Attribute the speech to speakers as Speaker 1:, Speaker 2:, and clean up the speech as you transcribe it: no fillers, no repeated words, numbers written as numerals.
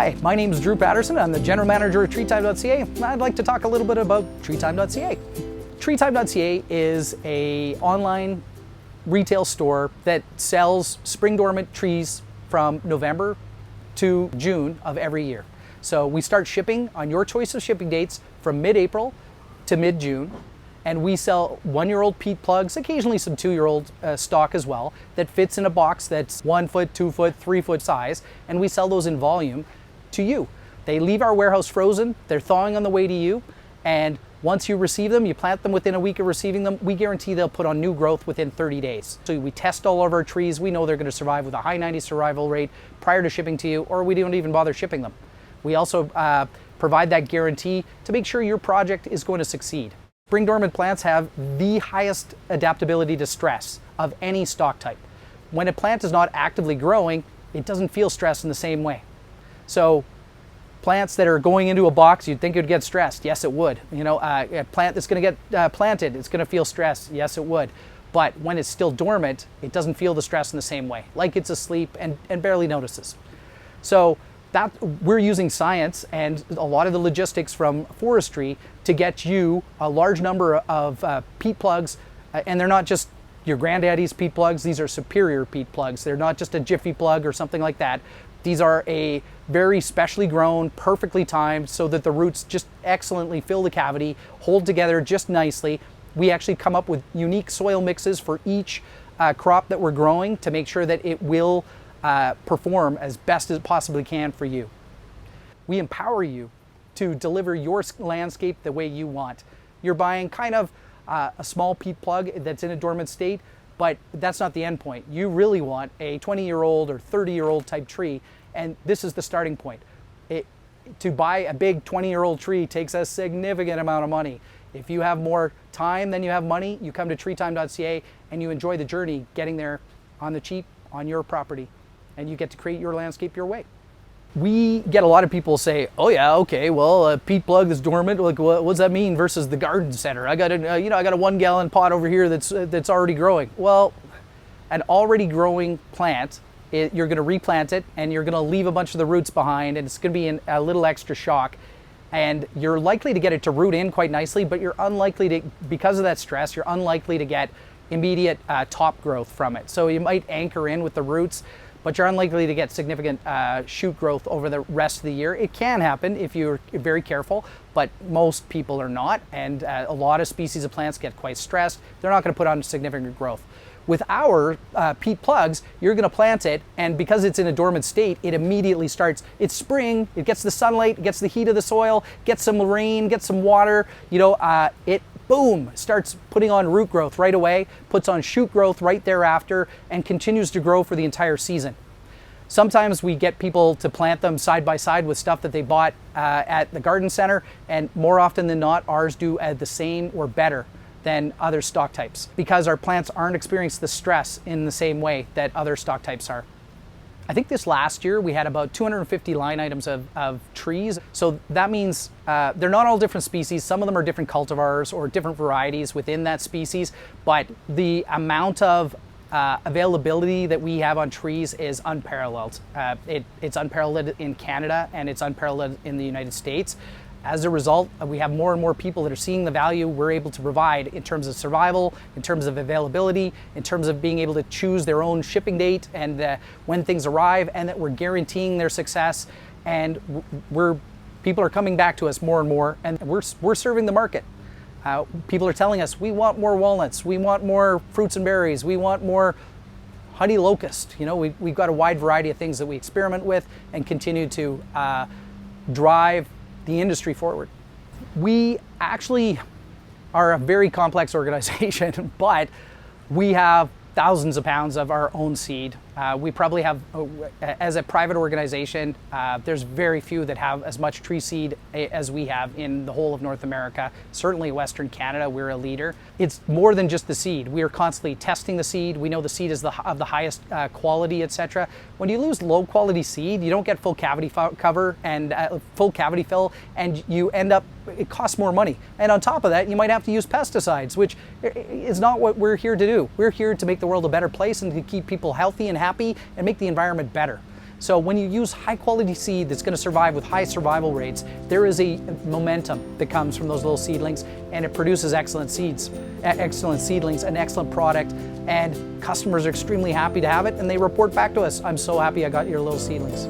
Speaker 1: Hi, my name is Drew Patterson. I'm the General Manager at Treetime.ca. I'd like to talk a little bit about Treetime.ca. Treetime.ca is an online retail store that sells spring dormant trees from November to June of every year. So we start shipping on your choice of shipping dates from mid-April to mid-June. And we sell 1-year-old peat plugs, occasionally some 2-year-old stock as well, that fits in a box that's 1 foot, 2 foot, 3 foot size, and we sell those in volume to you. They leave our warehouse frozen, they're thawing on the way to you, and once you receive them, you plant them within a week of receiving them, we guarantee they'll put on new growth within 30 days. So we test all of our trees, we know they're going to survive with a high 90 survival rate prior to shipping to you, or we don't even bother shipping them. We also provide that guarantee to make sure your project is going to succeed. Spring dormant plants have the highest adaptability to stress of any stock type. When a plant is not actively growing, it doesn't feel stress in the same way. So plants that are going into a box, you'd think it would get stressed. Yes, it would. You know, a plant that's going to get planted, it's going to feel stressed. Yes, it would. But when it's still dormant, it doesn't feel the stress in the same way, like it's asleep and barely notices. So that we're using science and a lot of the logistics from forestry to get you a large number of peat plugs, and they're not just your granddaddy's peat plugs, these are superior peat plugs. They're not just a jiffy plug or something like that. These are a very specially grown, perfectly timed so that the roots just excellently fill the cavity, hold together just nicely. We actually come up with unique soil mixes for each crop that we're growing to make sure that it will perform as best as it possibly can for you. We empower you to deliver your landscape the way you want. You're buying kind of a small peat plug that's in a dormant state, but that's not the end point. You really want a 20-year-old or 30-year-old type tree, and this is the starting point. To buy a big 20-year-old tree takes a significant amount of money. If you have more time than you have money, you come to Treetime.ca and you enjoy the journey getting there on the cheap on your property, and you get to create your landscape your way. We get a lot of people say, oh yeah, okay, well, a peat plug that's dormant, like what does that mean versus the garden center? I got a, I got a 1-gallon pot over here that's already growing. Well, an already growing plant, you're going to replant it and you're going to leave a bunch of the roots behind, and it's going to be a little extra shock. And you're likely to get it to root in quite nicely, but you're unlikely to, because of that stress, you're unlikely to get immediate top growth from it. So you might anchor in with the roots, but you're unlikely to get significant shoot growth over the rest of the year. It can happen if you're very careful, but most people are not, and a lot of species of plants get quite stressed. They're not going to put on significant growth. With our peat plugs, you're going to plant it, and because it's in a dormant state, it immediately starts. It's spring, it gets the sunlight, it gets the heat of the soil, gets some rain, gets some water, it boom, starts putting on root growth right away, puts on shoot growth right thereafter, and continues to grow for the entire season. Sometimes we get people to plant them side by side with stuff that they bought at the garden center, and more often than not, ours do the same or better than other stock types because our plants aren't experiencing the stress in the same way that other stock types are. I think this last year we had about 250 line items of trees. So that means they're not all different species. Some of them are different cultivars or different varieties within that species, but the amount of availability that we have on trees is unparalleled. It's unparalleled in Canada and it's unparalleled in the United States. As a result, we have more and more people that are seeing the value we're able to provide in terms of survival, in terms of availability, in terms of being able to choose their own shipping date and when things arrive, and that we're guaranteeing their success. And people are coming back to us more and more, and we're serving the market. People are telling us, we want more walnuts, we want more fruits and berries, we want more honey locust. We've got a wide variety of things that we experiment with and continue to drive the industry forward. We actually are a very complex organization, but we have thousands of pounds of our own seed. We probably have, as a private organization, there's very few that have as much tree seed as we have in the whole of North America. Certainly Western Canada, we're a leader. It's more than just the seed. We are constantly testing the seed. We know the seed is of the highest quality, etc. When you lose low quality seed, you don't get full cavity cover and full cavity fill, and you end up, it costs more money. And on top of that, you might have to use pesticides, which is not what we're here to do. We're here to make the world a better place and to keep people healthy and happy and make the environment better. So when you use high quality seed that's going to survive with high survival rates, there is a momentum that comes from those little seedlings, and it produces excellent seeds, excellent seedlings, an excellent product, and customers are extremely happy to have it, and they report back to us, "I'm so happy I got your little seedlings."